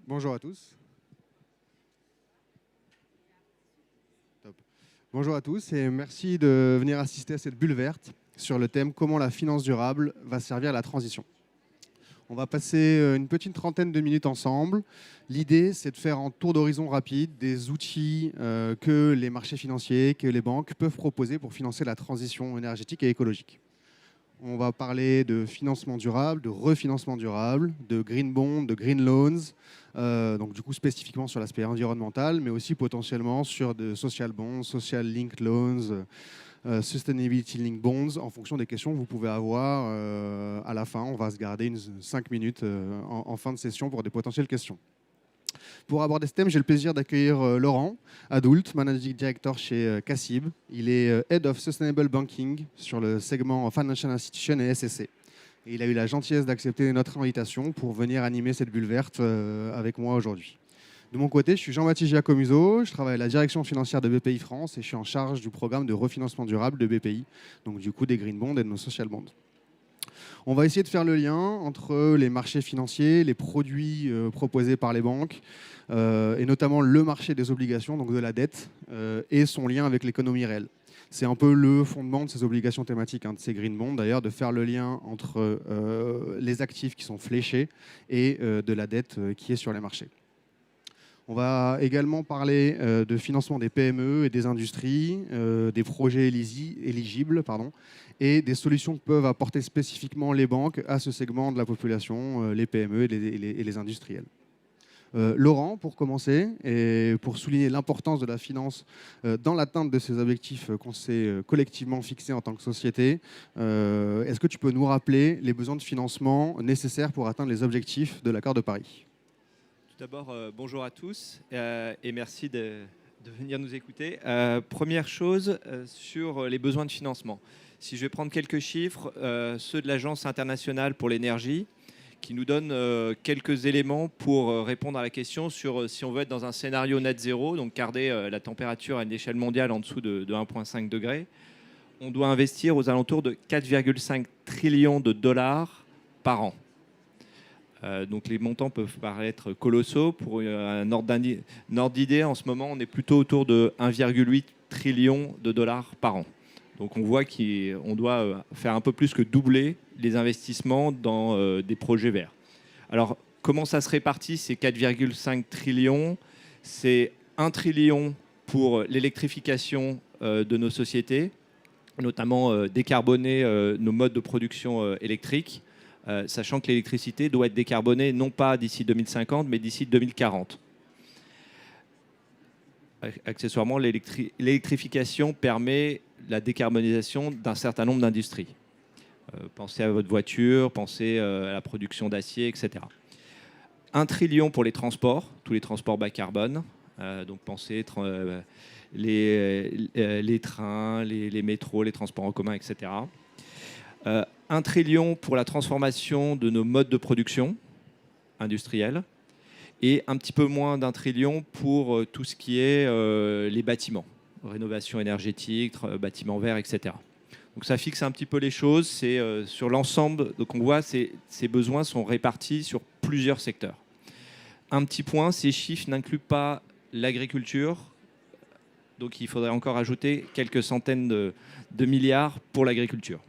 Bonjour à tous. Top. Bonjour à tous et merci de venir assister à cette bulle verte sur le thème comment la finance durable va servir à la transition. On va passer une petite trentaine de minutes ensemble. L'idée, c'est de faire un tour d'horizon rapide des outils que les marchés financiers, que les banques peuvent proposer pour financer la transition énergétique et écologique. On va parler de financement durable, de refinancement durable, de green bond, de green loans, donc du coup spécifiquement sur l'aspect environnemental, mais aussi potentiellement sur de social bonds, social linked loans, sustainability linked bonds, en fonction des questions que vous pouvez avoir à la fin. On va se garder 5 minutes en fin de session pour des potentielles questions. Pour aborder ce thème, j'ai le plaisir d'accueillir Laurent Adoult, Managing Director chez CACIB. Il est Head of Sustainable Banking sur le segment Financial Institutions et SSC. Et il a eu la gentillesse d'accepter notre invitation pour venir animer cette bulle verte avec moi aujourd'hui. De mon côté, je suis Jean-Baptiste Giacomuso, je travaille à la direction financière de BPI France et je suis en charge du programme de refinancement durable de BPI, donc du coup des green bonds et de nos social bonds. On va essayer de faire le lien entre les marchés financiers, les produits proposés par les banques, et notamment le marché des obligations, donc de la dette, et son lien avec l'économie réelle. C'est un peu le fondement de ces obligations thématiques, de ces green bonds d'ailleurs, de faire le lien entre les actifs qui sont fléchés et de la dette qui est sur les marchés. On va également parler de financement des PME et des industries, des projets éligibles, et des solutions que peuvent apporter spécifiquement les banques à ce segment de la population, les PME et les industriels. Laurent, pour commencer, et pour souligner l'importance de la finance dans l'atteinte de ces objectifs qu'on s'est collectivement fixés en tant que société, est-ce que tu peux nous rappeler les besoins de financement nécessaires pour atteindre les objectifs de l'accord de Paris ? Tout d'abord, bonjour à tous et merci de venir nous écouter. Première chose, sur les besoins de financement. Si je vais prendre quelques chiffres, ceux de l'Agence internationale pour l'énergie, qui nous donne quelques éléments pour répondre à la question sur si on veut être dans un scénario net zéro, donc garder la température à une échelle mondiale en dessous de 1,5 degré, on doit investir aux alentours de 4,5 trillions de dollars par an. Donc les montants peuvent paraître colossaux. Pour un ordre d'idée, en ce moment, on est plutôt autour de 1,8 trillion de dollars par an. Donc on voit qu'on doit faire un peu plus que doubler les investissements dans des projets verts. Alors comment ça se répartit ces 4,5 trillions? C'est 1 trillion pour l'électrification de nos sociétés, notamment décarboner nos modes de production électriques. Sachant que l'électricité doit être décarbonée non pas d'ici 2050, mais d'ici 2040. Accessoirement, l'électrification permet la décarbonisation d'un certain nombre d'industries. Pensez à votre voiture, pensez à la production d'acier, etc. 1 trillion pour les transports, tous les transports bas carbone. Donc pensez les trains, les métros, les transports en commun, etc. 1 trillion pour la transformation de nos modes de production industriels et un petit peu moins d'1 trillion pour tout ce qui est les bâtiments, rénovation énergétique, bâtiments verts, etc. Donc ça fixe un petit peu les choses. C'est sur l'ensemble, donc on voit ces besoins sont répartis sur plusieurs secteurs. Un petit point, ces chiffres n'incluent pas l'agriculture, donc il faudrait encore ajouter quelques centaines de milliards pour l'agriculture.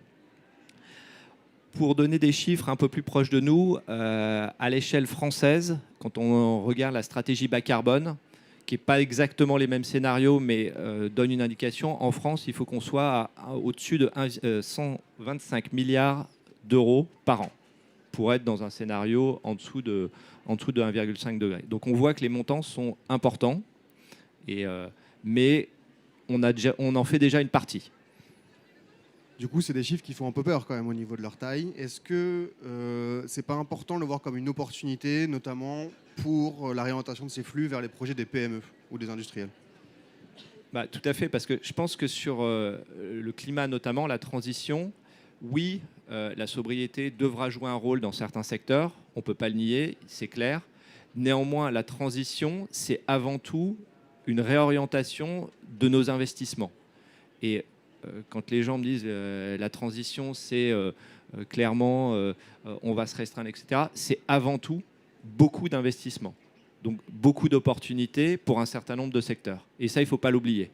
Pour donner des chiffres un peu plus proches de nous, à l'échelle française, quand on regarde la stratégie bas carbone, qui n'est pas exactement les mêmes scénarios, mais donne une indication, en France, il faut qu'on soit au-dessus de 125 milliards d'euros par an pour être dans un scénario en dessous de 1,5 degré. Donc on voit que les montants sont importants, mais on en fait déjà une partie. Du coup, c'est des chiffres qui font un peu peur quand même au niveau de leur taille. Est-ce que c'est pas important de le voir comme une opportunité, notamment pour la réorientation de ces flux vers les projets des PME ou des industriels ? Tout à fait, parce que je pense que sur le climat notamment, la transition, oui, la sobriété devra jouer un rôle dans certains secteurs, on ne peut pas le nier, c'est clair. Néanmoins, la transition, c'est avant tout une réorientation de nos investissements. Et quand les gens me disent la transition, c'est clairement on va se restreindre, etc., c'est avant tout beaucoup d'investissements. Donc beaucoup d'opportunités pour un certain nombre de secteurs. Et ça, il ne faut pas l'oublier.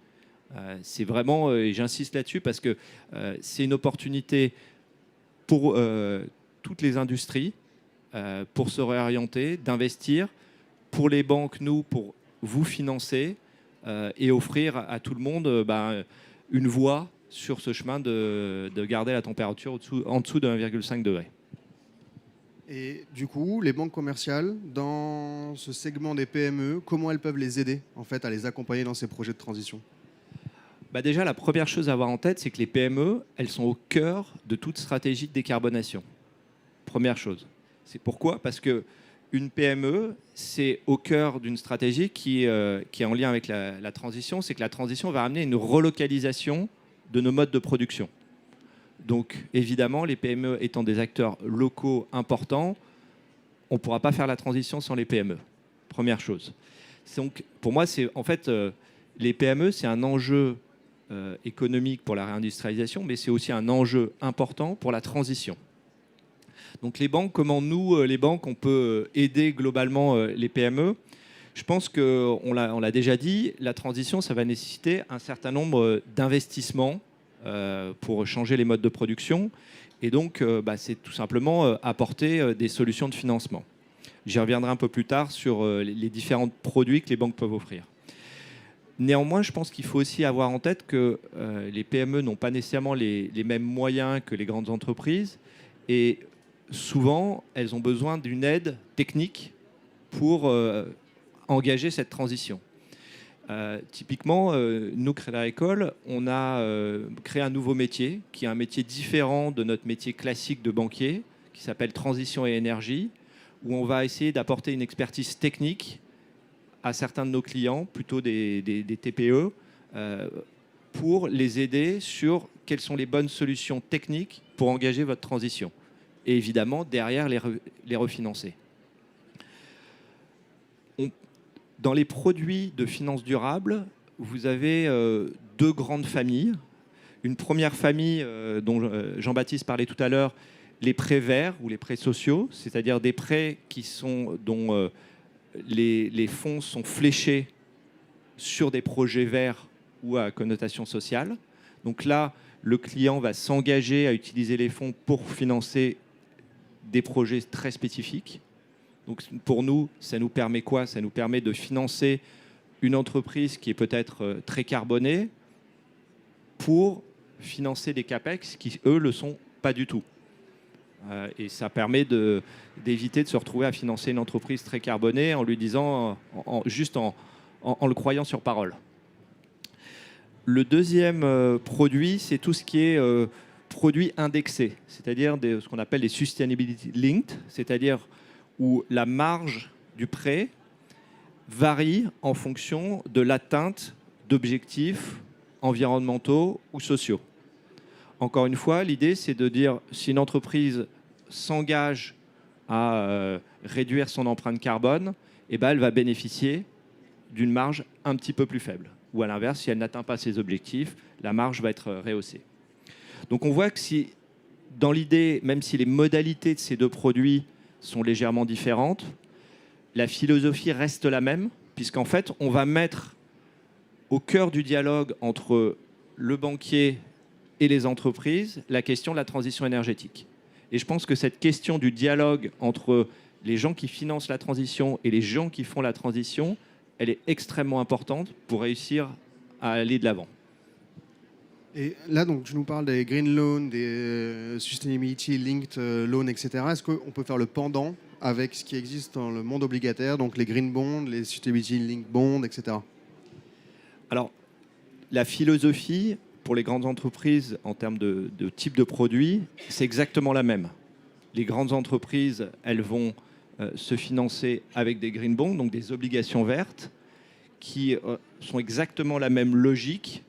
C'est vraiment, et j'insiste là-dessus, parce que c'est une opportunité pour toutes les industries, pour se réorienter, d'investir, pour les banques, nous, pour vous financer et offrir à tout le monde une voie sur ce chemin de garder la température en dessous de 1,5 degré. Et du coup, les banques commerciales, dans ce segment des PME, comment elles peuvent les aider en fait, à les accompagner dans ces projets de transition? Déjà, la première chose à avoir en tête, c'est que les PME, elles sont au cœur de toute stratégie de décarbonation. Première chose. C'est pourquoi? Parce qu'une PME, c'est au cœur d'une stratégie qui est en lien avec la transition. C'est que la transition va amener une relocalisation de nos modes de production. Donc, évidemment, les PME étant des acteurs locaux importants, on ne pourra pas faire la transition sans les PME. Première chose. Donc, pour moi, les PME, c'est un enjeu économique pour la réindustrialisation, mais c'est aussi un enjeu important pour la transition. Donc, les banques, comment nous, les banques, on peut aider globalement les PME? Je pense qu'on l'a déjà dit, la transition, ça va nécessiter un certain nombre d'investissements pour changer les modes de production. Et donc, c'est tout simplement apporter des solutions de financement. J'y reviendrai un peu plus tard sur les différents produits que les banques peuvent offrir. Néanmoins, je pense qu'il faut aussi avoir en tête que les PME n'ont pas nécessairement les mêmes moyens que les grandes entreprises. Et souvent, elles ont besoin d'une aide technique pour engager cette transition. Typiquement, nous, Crédit Agricole, on a créé un nouveau métier qui est un métier différent de notre métier classique de banquier, qui s'appelle Transition et Énergie, où on va essayer d'apporter une expertise technique à certains de nos clients, plutôt des TPE, pour les aider sur quelles sont les bonnes solutions techniques pour engager votre transition. Et évidemment, derrière, les refinancer. Dans les produits de finances durables, vous avez deux grandes familles. Une première famille dont Jean-Baptiste parlait tout à l'heure, les prêts verts ou les prêts sociaux, c'est-à-dire des prêts dont les fonds sont fléchés sur des projets verts ou à connotation sociale. Donc là, le client va s'engager à utiliser les fonds pour financer des projets très spécifiques. Donc pour nous, ça nous permet quoi? Ça nous permet de financer une entreprise qui est peut-être très carbonée pour financer des CAPEX qui, eux, le sont pas du tout. Et ça permet d'éviter de se retrouver à financer une entreprise très carbonée en lui disant, juste en le croyant sur parole. Le deuxième produit, c'est tout ce qui est produit indexé, c'est-à-dire ce qu'on appelle les sustainability linked, c'est-à-dire où la marge du prêt varie en fonction de l'atteinte d'objectifs environnementaux ou sociaux. Encore une fois, l'idée, c'est de dire si une entreprise s'engage à réduire son empreinte carbone, elle va bénéficier d'une marge un petit peu plus faible. Ou à l'inverse, si elle n'atteint pas ses objectifs, la marge va être rehaussée. Donc on voit que dans l'idée, même si les modalités de ces deux produits sont légèrement différentes, la philosophie reste la même, puisqu'en fait, on va mettre au cœur du dialogue entre le banquier et les entreprises la question de la transition énergétique. Et je pense que cette question du dialogue entre les gens qui financent la transition et les gens qui font la transition, elle est extrêmement importante pour réussir à aller de l'avant. Et là, donc, tu nous parles des green loans, des sustainability linked loans, etc. Est-ce qu'on peut faire le pendant avec ce qui existe dans le monde obligataire, donc les green bonds, les sustainability linked bonds, etc. Alors, la philosophie pour les grandes entreprises en termes de type de produit, c'est exactement la même. Les grandes entreprises, elles vont se financer avec des green bonds, donc des obligations vertes, qui sont exactement la même logique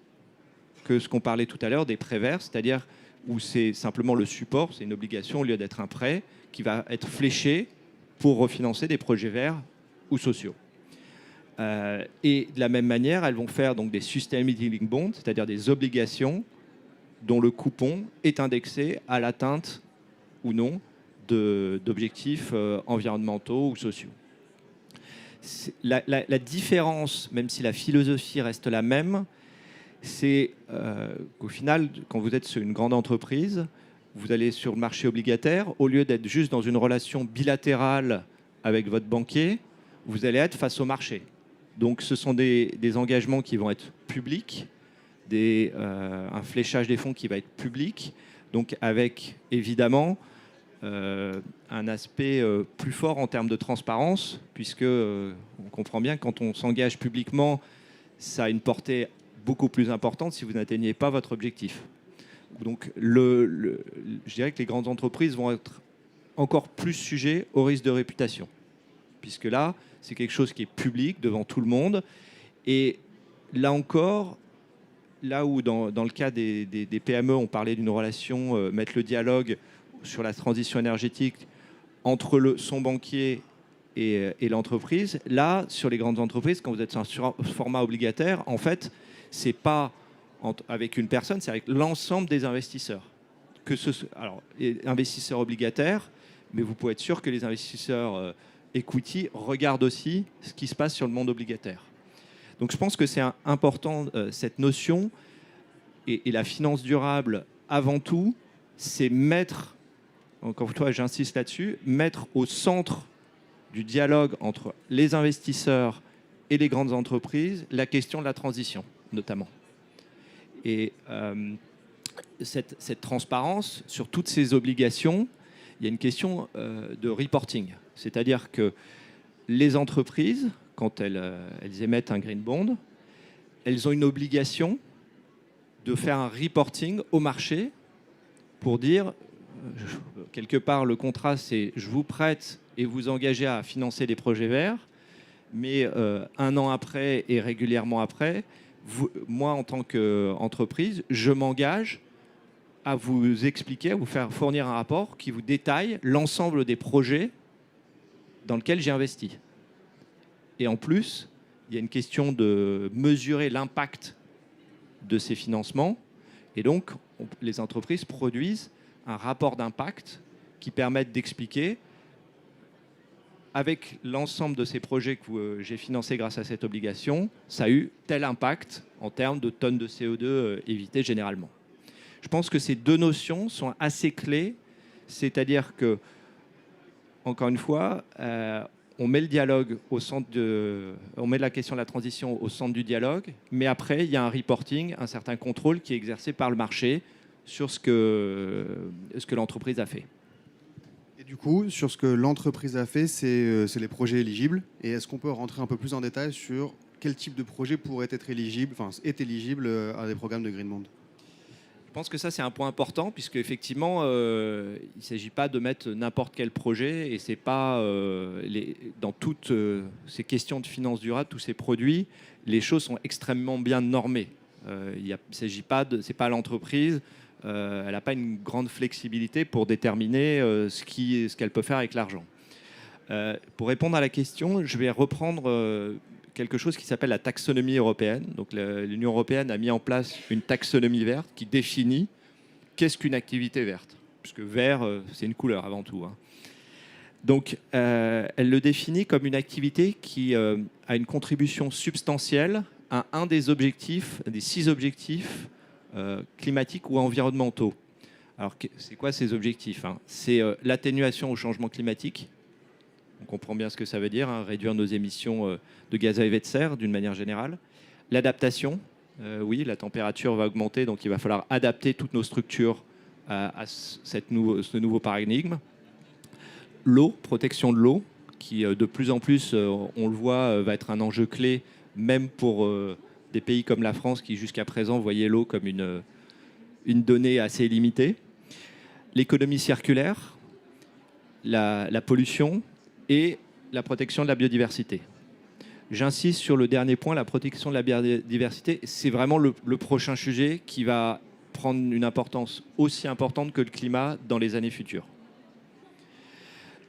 que ce qu'on parlait tout à l'heure des prêts verts, c'est-à-dire où c'est simplement le support, c'est une obligation au lieu d'être un prêt, qui va être fléché pour refinancer des projets verts ou sociaux. Et de la même manière, elles vont faire donc des sustainability linked bonds, c'est-à-dire des obligations dont le coupon est indexé à l'atteinte ou non d'objectifs environnementaux ou sociaux. La différence, même si la philosophie reste la même, c'est qu'au final, quand vous êtes sur une grande entreprise, vous allez sur le marché obligataire, au lieu d'être juste dans une relation bilatérale avec votre banquier, vous allez être face au marché. Donc ce sont des engagements qui vont être publics, un fléchage des fonds qui va être public, donc avec évidemment un aspect plus fort en termes de transparence, puisque on comprend bien que quand on s'engage publiquement, ça a une portée beaucoup plus importante si vous n'atteignez pas votre objectif. Donc je dirais que les grandes entreprises vont être encore plus sujets au risque de réputation, puisque là, c'est quelque chose qui est public devant tout le monde. Et là encore, là où dans le cas des PME, on parlait d'une relation, mettre le dialogue sur la transition énergétique entre son banquier et l'entreprise, là, sur les grandes entreprises, quand vous êtes sur un format obligataire, en fait, c'est pas avec une personne, c'est avec l'ensemble des investisseurs. Alors, les investisseurs obligataires, mais vous pouvez être sûr que les investisseurs equity regardent aussi ce qui se passe sur le monde obligataire. Donc je pense que c'est important, cette notion, et la finance durable, avant tout, c'est mettre, encore une fois j'insiste là-dessus, mettre au centre du dialogue entre les investisseurs et les grandes entreprises la question de la transition, notamment. Et cette transparence sur toutes ces obligations, il y a une question de reporting. C'est-à-dire que les entreprises, quand elles émettent un green bond, elles ont une obligation de faire un reporting au marché pour dire, quelque part, le contrat, c'est je vous prête et vous engagez à financer des projets verts, mais un an après et régulièrement après, moi, en tant qu'entreprise, je m'engage à vous expliquer, à vous faire fournir un rapport qui vous détaille l'ensemble des projets dans lesquels j'ai investi. Et en plus, il y a une question de mesurer l'impact de ces financements. Et donc, les entreprises produisent un rapport d'impact qui permettent d'expliquer, avec l'ensemble de ces projets que j'ai financés grâce à cette obligation, ça a eu tel impact en termes de tonnes de CO2 évitées généralement. Je pense que ces deux notions sont assez clés, c'est-à-dire que, encore une fois, on met le dialogue au centre on met la question de la transition au centre du dialogue, mais après, il y a un reporting, un certain contrôle qui est exercé par le marché sur ce que l'entreprise a fait. Et du coup, sur ce que l'entreprise a fait, c'est les projets éligibles. Et est-ce qu'on peut rentrer un peu plus en détail sur quel type de projet pourrait être éligible, est éligible à des programmes de Green Bond? Je pense que ça, c'est un point important, puisque effectivement, il ne s'agit pas de mettre n'importe quel projet, et c'est pas dans toutes ces questions de finance durable, tous ces produits, les choses sont extrêmement bien normées. Il s'agit pas c'est pas l'entreprise, elle n'a pas une grande flexibilité pour déterminer ce qu'elle peut faire avec l'argent. Pour répondre à la question, je vais reprendre quelque chose qui s'appelle la taxonomie européenne. Donc l'Union européenne a mis en place une taxonomie verte qui définit qu'est-ce qu'une activité verte. Puisque vert, c'est une couleur avant tout, hein. Donc elle le définit comme une activité qui a une contribution substantielle à un des objectifs, des 6 objectifs climatiques ou environnementaux. Alors c'est quoi ces objectifs, hein? C'est l'atténuation au changement climatique. On comprend bien ce que ça veut dire, hein, réduire nos émissions de gaz à effet de serre d'une manière générale. L'adaptation, oui, la température va augmenter, donc il va falloir adapter toutes nos structures à ce nouveau paradigme. L'eau, protection de l'eau, qui de plus en plus, on le voit, va être un enjeu clé, même pour des pays comme la France, qui jusqu'à présent voyaient l'eau comme une donnée assez limitée. L'économie circulaire, la pollution, et la protection de la biodiversité. J'insiste sur le dernier point, la protection de la biodiversité. C'est vraiment le prochain sujet qui va prendre une importance aussi importante que le climat dans les années futures.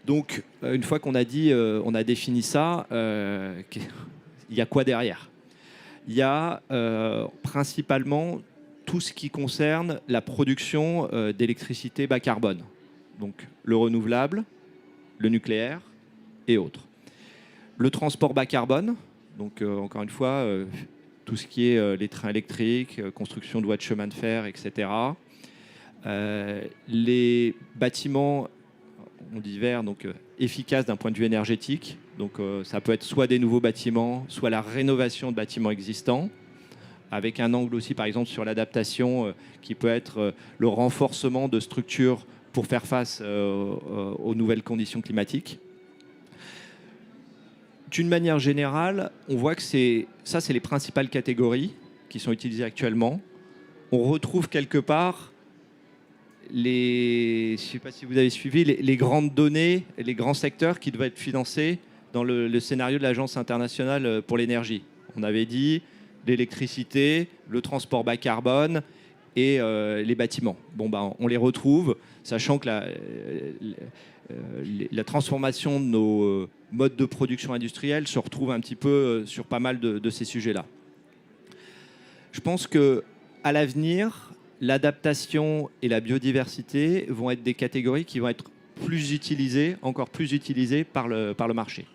Donc, une fois qu'on a dit, on a défini ça, il y a quoi derrière? Il y a principalement tout ce qui concerne la production d'électricité bas carbone. Donc, le renouvelable, le nucléaire, et autres. Le transport bas carbone, donc encore une fois, tout ce qui est les trains électriques, construction de voies de chemin de fer, etc. Les bâtiments, on dit verts, donc efficaces d'un point de vue énergétique. Donc ça peut être soit des nouveaux bâtiments, soit la rénovation de bâtiments existants, avec un angle aussi, par exemple, sur l'adaptation, qui peut être le renforcement de structures pour faire face aux nouvelles conditions climatiques. D'une manière générale, on voit que c'est les principales catégories qui sont utilisées actuellement. On retrouve quelque part je ne sais pas si vous avez suivi, les grandes données, les grands secteurs qui devaient être financés dans le scénario de l'Agence internationale pour l'énergie. On avait dit l'électricité, le transport bas carbone et les bâtiments. Bon, on les retrouve, sachant que la transformation de nos modes de production industrielle se retrouve un petit peu sur pas mal de ces sujets-là. Je pense qu'à l'avenir, l'adaptation et la biodiversité vont être des catégories qui vont être plus utilisées, encore plus utilisées par le marché.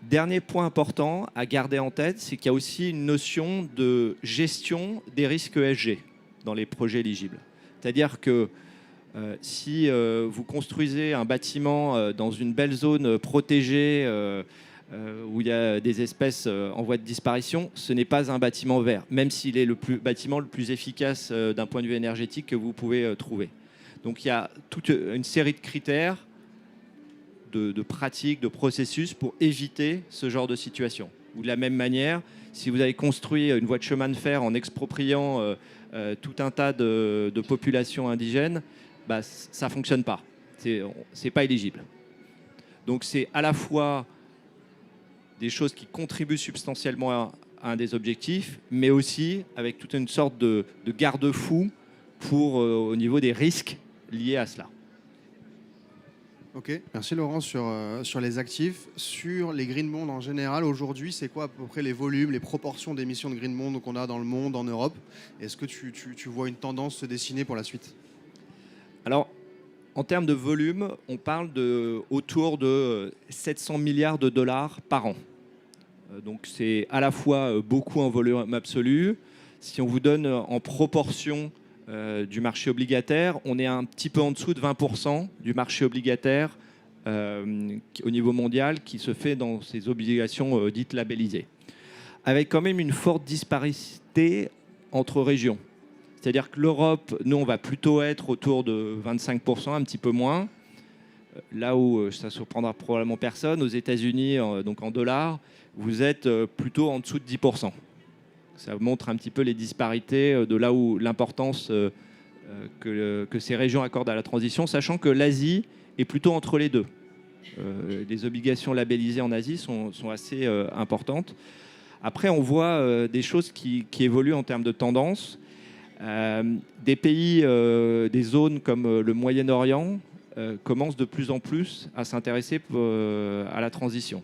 Dernier point important à garder en tête, c'est qu'il y a aussi une notion de gestion des risques ESG dans les projets éligibles. C'est-à-dire que si vous construisez un bâtiment dans une belle zone protégée où il y a des espèces en voie de disparition, ce n'est pas un bâtiment vert, même s'il est le bâtiment le plus efficace d'un point de vue énergétique que vous pouvez trouver. Donc il y a toute une série de critères, de pratiques, de processus pour éviter ce genre de situation. Ou de la même manière, si vous avez construit une voie de chemin de fer en expropriant tout un tas de populations indigènes, ça ne fonctionne pas. C'est pas éligible. Donc c'est à la fois des choses qui contribuent substantiellement à un des objectifs, mais aussi avec toute une sorte de garde-fou au niveau des risques liés à cela. Ok, merci Laurent sur les actifs. Sur les green bonds en général, aujourd'hui, c'est quoi à peu près les volumes, les proportions d'émissions de green bonds qu'on a dans le monde, en Europe? Est-ce que tu vois une tendance se dessiner pour la suite? Alors, en termes de volume, on parle autour de 700 milliards de dollars par an. Donc c'est à la fois beaucoup en volume absolu. Si on vous donne en proportion du marché obligataire, on est un petit peu en dessous de 20% du marché obligataire au niveau mondial qui se fait dans ces obligations dites labellisées. Avec quand même une forte disparité entre régions. C'est-à-dire que l'Europe, nous, on va plutôt être autour de 25%, un petit peu moins. Là où ça ne surprendra probablement personne, aux États-Unis, donc en dollars, vous êtes plutôt en dessous de 10%. Ça montre un petit peu les disparités de là où l'importance que ces régions accordent à la transition, sachant que l'Asie est plutôt entre les deux. Les obligations labellisées en Asie sont assez importantes. Après, on voit des choses qui évoluent en termes de tendance. Des pays, des zones comme le Moyen-Orient commencent de plus en plus à s'intéresser à la transition.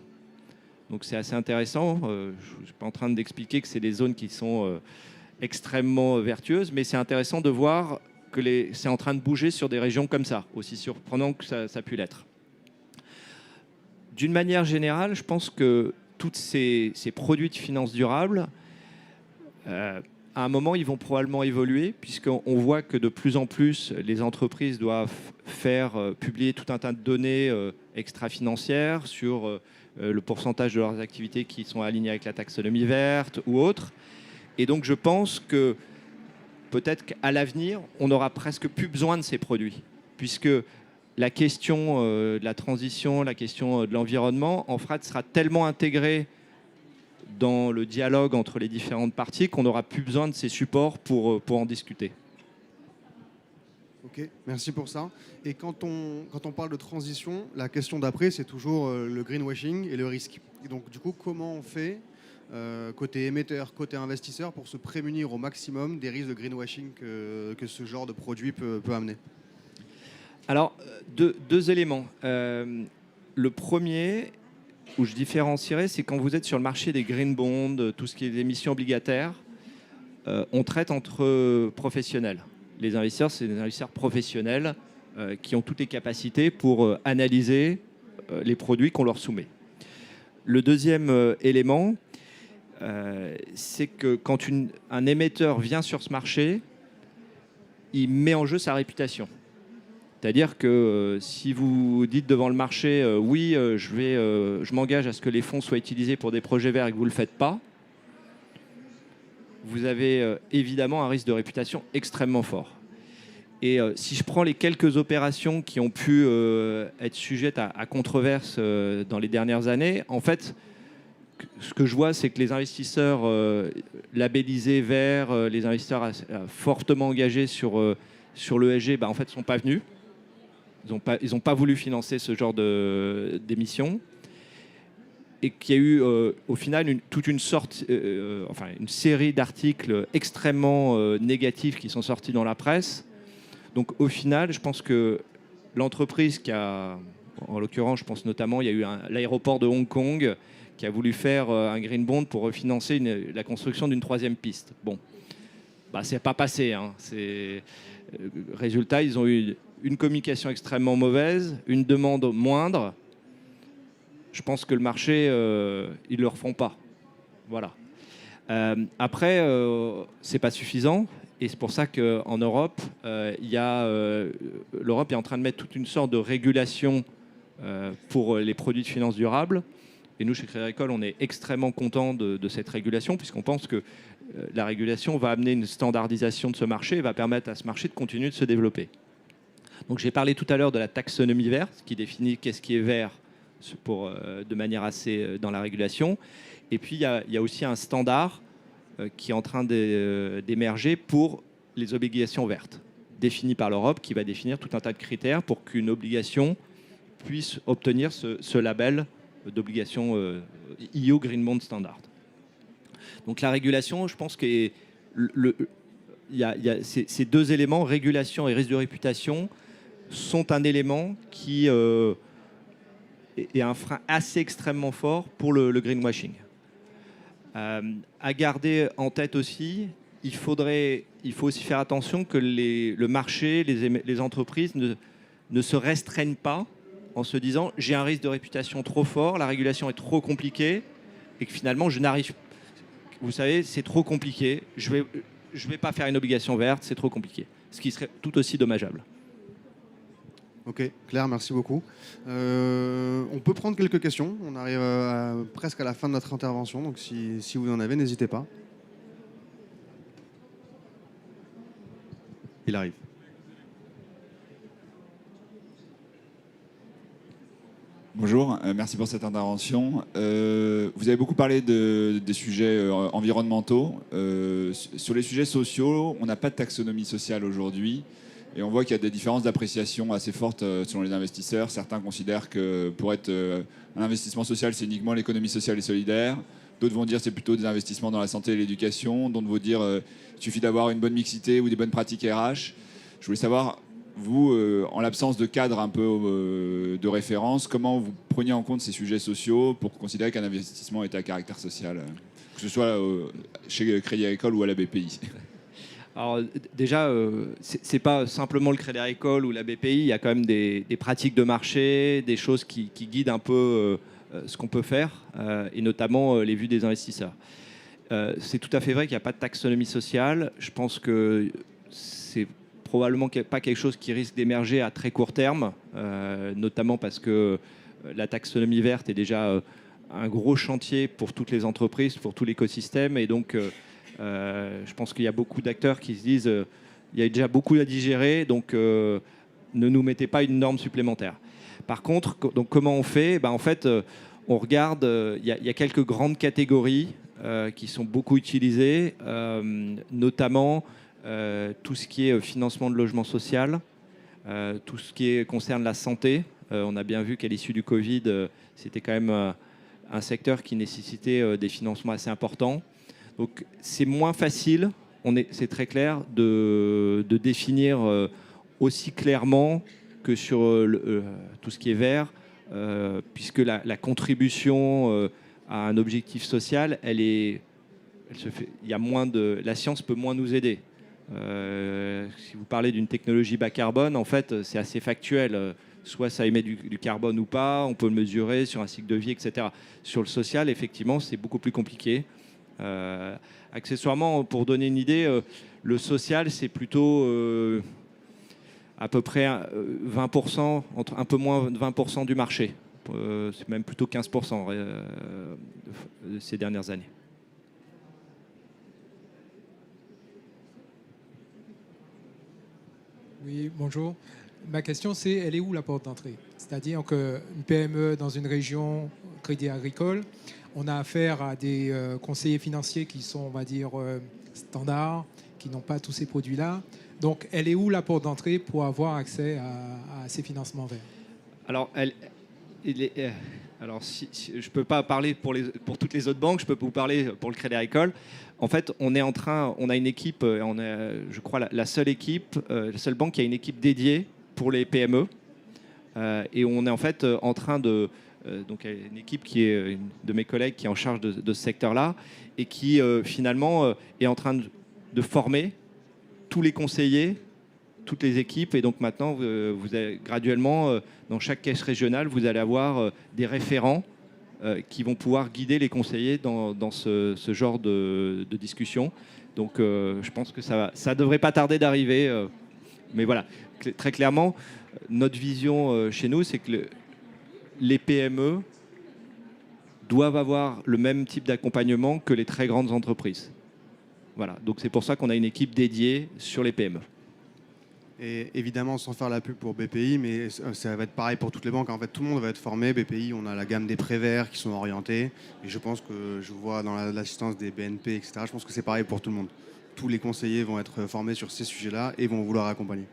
Donc c'est assez intéressant. Je ne suis pas en train d'expliquer que c'est des zones qui sont extrêmement vertueuses, mais c'est intéressant de voir que c'est en train de bouger sur des régions comme ça, aussi surprenant que ça pu l'être. D'une manière générale, je pense que tous ces produits de finance durable, à un moment, ils vont probablement évoluer, puisqu'on voit que de plus en plus, les entreprises doivent faire publier tout un tas de données extra-financières sur le pourcentage de leurs activités qui sont alignées avec la taxonomie verte ou autre. Et donc, je pense que peut-être qu'à l'avenir, on n'aura presque plus besoin de ces produits, puisque la question de la transition, la question de l'environnement, en fait, sera tellement intégrée dans le dialogue entre les différentes parties qu'on n'aura plus besoin de ces supports pour en discuter. Ok, merci pour ça. Et quand on parle de transition, la question d'après, c'est toujours le greenwashing et le risque. Et donc, du coup, comment on fait côté émetteur, côté investisseur, pour se prémunir au maximum des risques de greenwashing que ce genre de produit peut amener? Alors, deux éléments. Le premier, où je différencierais, c'est quand vous êtes sur le marché des green bonds, tout ce qui est des émissions obligataires, on traite entre professionnels. Les investisseurs, c'est des investisseurs professionnels qui ont toutes les capacités pour analyser les produits qu'on leur soumet. Le deuxième élément, c'est que quand un émetteur vient sur ce marché, il met en jeu sa réputation. C'est-à-dire que si vous dites devant le marché, oui, je m'engage à ce que les fonds soient utilisés pour des projets verts et que vous ne le faites pas, vous avez évidemment un risque de réputation extrêmement fort. Et si je prends les quelques opérations qui ont pu être sujettes à controverse dans les dernières années, en fait, ce que je vois, c'est que les investisseurs labellisés verts, les investisseurs fortement engagés sur l'ESG, en fait, ne sont pas venus. Ils n'ont pas voulu financer ce genre d'émissions. Et qu'il y a eu au final une série d'articles extrêmement négatifs qui sont sortis dans la presse. Donc au final, je pense que l'entreprise en l'occurrence, je pense notamment, il y a eu l'aéroport de Hong Kong qui a voulu faire un green bond pour refinancer la construction d'une 3e piste. Bon, c'est pas passé. Résultat, ils ont eu une communication extrêmement mauvaise, une demande moindre. Je pense que le marché, ils ne le refont pas. Voilà. Après, c'est pas suffisant. Et c'est pour ça qu'en Europe, l'Europe est en train de mettre toute une sorte de régulation pour les produits de finances durables. Et nous, chez Crédit Agricole, on est extrêmement contents de cette régulation, puisqu'on pense que la régulation va amener une standardisation de ce marché et va permettre à ce marché de continuer de se développer. Donc j'ai parlé tout à l'heure de la taxonomie verte, qui définit qu'est-ce qui est vert de manière assez dans la régulation. Et puis il y a aussi un standard qui est en train d'émerger pour les obligations vertes, défini par l'Europe, qui va définir tout un tas de critères pour qu'une obligation puisse obtenir ce label d'obligation EU Green Bond Standard. Donc la régulation, je pense que ces deux éléments, régulation et risque de réputation, sont un élément qui est un frein assez extrêmement fort pour le greenwashing. À garder en tête aussi, il faut aussi faire attention que le marché, les entreprises ne se restreignent pas en se disant j'ai un risque de réputation trop fort, la régulation est trop compliquée et que finalement je n'arrive pas. Vous savez, c'est trop compliqué, je vais pas faire une obligation verte, c'est trop compliqué. Ce qui serait tout aussi dommageable. Ok, Claire, merci beaucoup. On peut prendre quelques questions. On arrive presque à la fin de notre intervention, donc si vous en avez, n'hésitez pas. Il arrive. Bonjour, merci pour cette intervention. Vous avez beaucoup parlé des sujets environnementaux. Sur les sujets sociaux, on n'a pas de taxonomie sociale aujourd'hui. Et on voit qu'il y a des différences d'appréciation assez fortes selon les investisseurs. Certains considèrent que pour être un investissement social, c'est uniquement l'économie sociale et solidaire. D'autres vont dire que c'est plutôt des investissements dans la santé et l'éducation. D'autres vont dire qu'il suffit d'avoir une bonne mixité ou des bonnes pratiques RH. Je voulais savoir, vous, en l'absence de cadre un peu de référence, comment vous preniez en compte ces sujets sociaux pour considérer qu'un investissement est à caractère social, que ce soit chez Crédit Agricole ou à la BPI? Alors déjà, c'est pas simplement le Crédit Agricole ou la BPI, il y a quand même des pratiques de marché, des choses qui guident un peu ce qu'on peut faire, et notamment les vues des investisseurs. C'est tout à fait vrai qu'il n'y a pas de taxonomie sociale. Je pense que c'est probablement pas quelque chose qui risque d'émerger à très court terme, notamment parce que la taxonomie verte est déjà un gros chantier pour toutes les entreprises, pour tout l'écosystème, et donc je pense qu'il y a beaucoup d'acteurs qui se disent il y a déjà beaucoup à digérer, donc ne nous mettez pas une norme supplémentaire. Par contre, donc, comment on fait? En fait, on regarde, il y a quelques grandes catégories qui sont beaucoup utilisées, notamment tout ce qui est financement de logement social, tout ce qui concerne la santé. On a bien vu qu'à l'issue du Covid, c'était quand même un secteur qui nécessitait des financements assez importants. Donc c'est moins facile, c'est très clair, de définir aussi clairement que sur tout ce qui est vert, puisque la contribution à un objectif social, il y a la science peut moins nous aider. Si vous parlez d'une technologie bas carbone, en fait, c'est assez factuel. soit ça émet du carbone ou pas, on peut le mesurer sur un cycle de vie, etc. Sur le social, effectivement, c'est beaucoup plus compliqué. Accessoirement, pour donner une idée, le social, c'est plutôt à peu près 20%, un peu moins de 20% du marché. C'est même plutôt 15% ces dernières années. Oui, bonjour. Ma question, c'est elle est où la porte d'entrée? C'est-à-dire qu'une PME dans une région, Crédit Agricole, on a affaire à des conseillers financiers qui sont, on va dire, standards, qui n'ont pas tous ces produits-là. Donc, elle est où la porte d'entrée pour avoir accès à ces financements verts? Alors, si je ne peux pas parler pour toutes les autres banques, je peux vous parler pour le Crédit Agricole. En fait, on a une équipe, on est, je crois, la seule banque qui a une équipe dédiée pour les PME. Et on est en fait en train de... donc, il y a une équipe qui est une de mes collègues qui est en charge de ce secteur-là et qui, finalement, est en train de former tous les conseillers, toutes les équipes. Et donc, maintenant, vous avez graduellement, dans chaque caisse régionale, vous allez avoir des référents qui vont pouvoir guider les conseillers dans ce genre de discussion. Donc, je pense que ça ne devrait pas tarder d'arriver. Mais voilà, très clairement, notre vision chez nous, c'est que les PME doivent avoir le même type d'accompagnement que les très grandes entreprises. Voilà, donc c'est pour ça qu'on a une équipe dédiée sur les PME. Et évidemment, sans faire la pub pour BPI, mais ça va être pareil pour toutes les banques. En fait, tout le monde va être formé. BPI, on a la gamme des prêts verts qui sont orientés. Et je pense que je vois dans l'assistance des BNP, etc., je pense que c'est pareil pour tout le monde. Tous les conseillers vont être formés sur ces sujets-là et vont vouloir accompagner.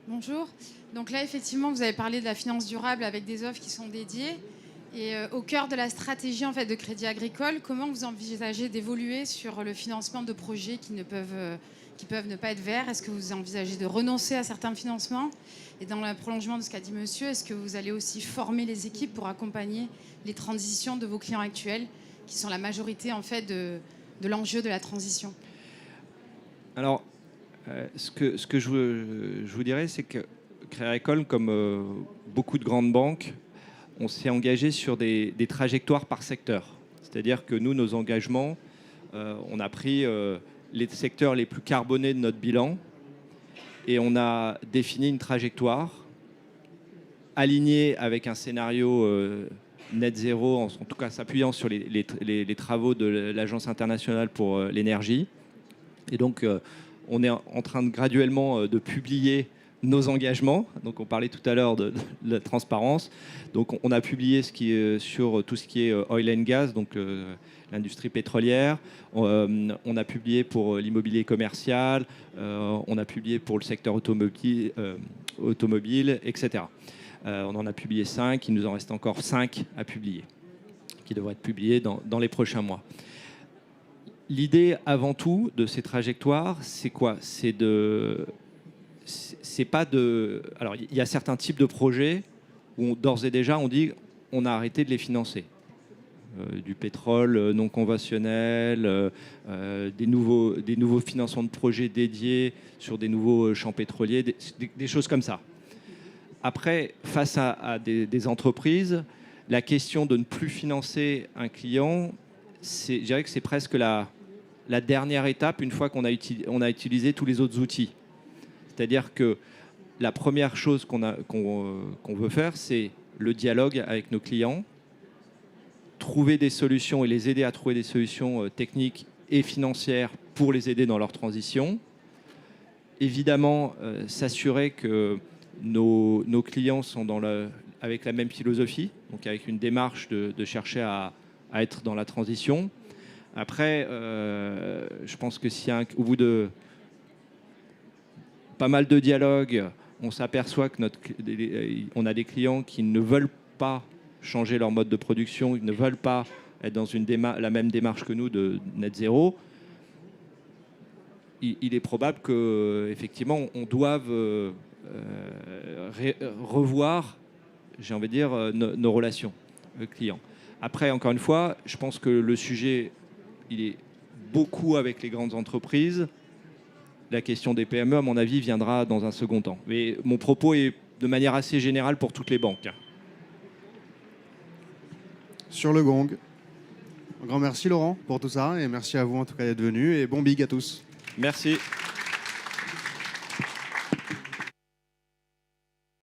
Bonjour. Donc là, effectivement, vous avez parlé de la finance durable avec des offres qui sont dédiées. Et au cœur de la stratégie en fait, de Crédit Agricole, comment vous envisagez d'évoluer sur le financement de projets qui peuvent ne pas être verts? Est-ce que vous envisagez de renoncer à certains financements? Et dans le prolongement de ce qu'a dit monsieur, est-ce que vous allez aussi former les équipes pour accompagner les transitions de vos clients actuels, qui sont la majorité en fait, de l'enjeu de la transition? Alors, ce que je vous dirais, c'est que Crédit Agricole, comme beaucoup de grandes banques, on s'est engagé sur des trajectoires par secteur. C'est-à-dire que nous, nos engagements, on a pris les secteurs les plus carbonés de notre bilan et on a défini une trajectoire alignée avec un scénario net zéro, en tout cas s'appuyant sur les travaux de l'Agence internationale pour l'énergie. Et donc, on est en train de graduellement de publier nos engagements. Donc, on parlait tout à l'heure de la transparence. Donc, on a publié sur tout ce qui est oil and gas, donc l'industrie pétrolière. On a publié pour l'immobilier commercial. On a publié pour le secteur automobile, etc. On en a publié 5. Il nous en reste encore 5 à publier, qui devraient être publiés dans les prochains mois. L'idée, avant tout, de ces trajectoires, c'est quoi? C'est pas de... Alors, il y a certains types de projets où, d'ores et déjà, on dit on a arrêté de les financer. Du pétrole non conventionnel, des nouveaux financements de projets dédiés sur des nouveaux champs pétroliers, des choses comme ça. Après, face à des entreprises, la question de ne plus financer un client, je dirais que c'est presque la dernière étape une fois qu'on a utilisé tous les autres outils. C'est-à-dire que la première chose qu'on veut faire, c'est le dialogue avec nos clients, trouver des solutions et les aider à trouver des solutions techniques et financières pour les aider dans leur transition. Évidemment, s'assurer que nos clients sont avec la même philosophie, donc avec une démarche de chercher à être dans la transition. Après, je pense que si au bout de pas mal de dialogues, on s'aperçoit qu'on a des clients qui ne veulent pas changer leur mode de production, ils ne veulent pas être dans la même démarche que nous de net zéro, il est probable qu'effectivement, on doive revoir, j'ai envie de dire, nos relations clients. Après, encore une fois, je pense que le sujet, il est beaucoup avec les grandes entreprises. La question des PME, à mon avis, viendra dans un second temps. Mais mon propos est de manière assez générale pour toutes les banques. Sur le gong. Un grand merci Laurent pour tout ça et merci à vous en tout cas d'être venu et bon big à tous. Merci.